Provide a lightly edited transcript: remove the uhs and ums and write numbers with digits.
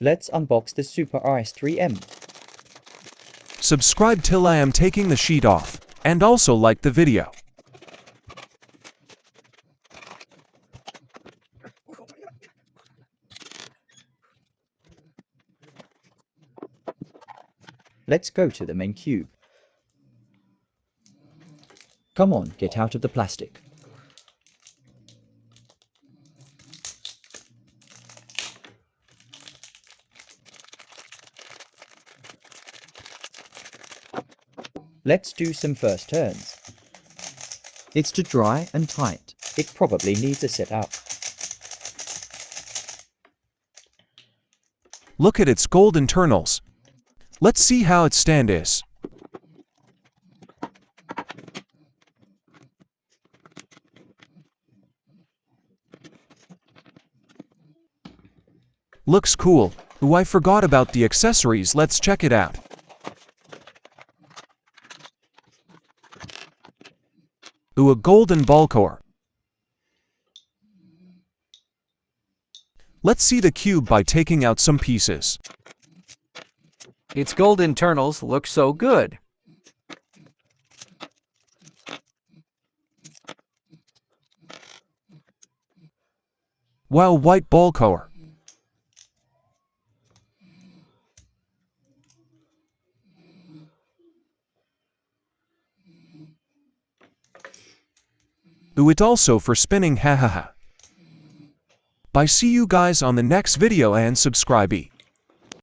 Let's unbox the Super rs3m. Subscribe till I am taking the sheet off, and also like the video. Let's go to the main cube. Come on, get out of the plastic. Let's do some first turns. It's too dry and tight. It probably needs a set up. Look at its gold internals. Let's see how its stand is. Looks cool. Ooh, I forgot about the accessories. Let's check it out. Ooh, a golden ballcore. Let's see the cube by taking out some pieces. Its gold internals look so good. Wow, white ballcore. Ooh, it also for spinning, hahaha. Bye, see you guys on the next video and subscribe.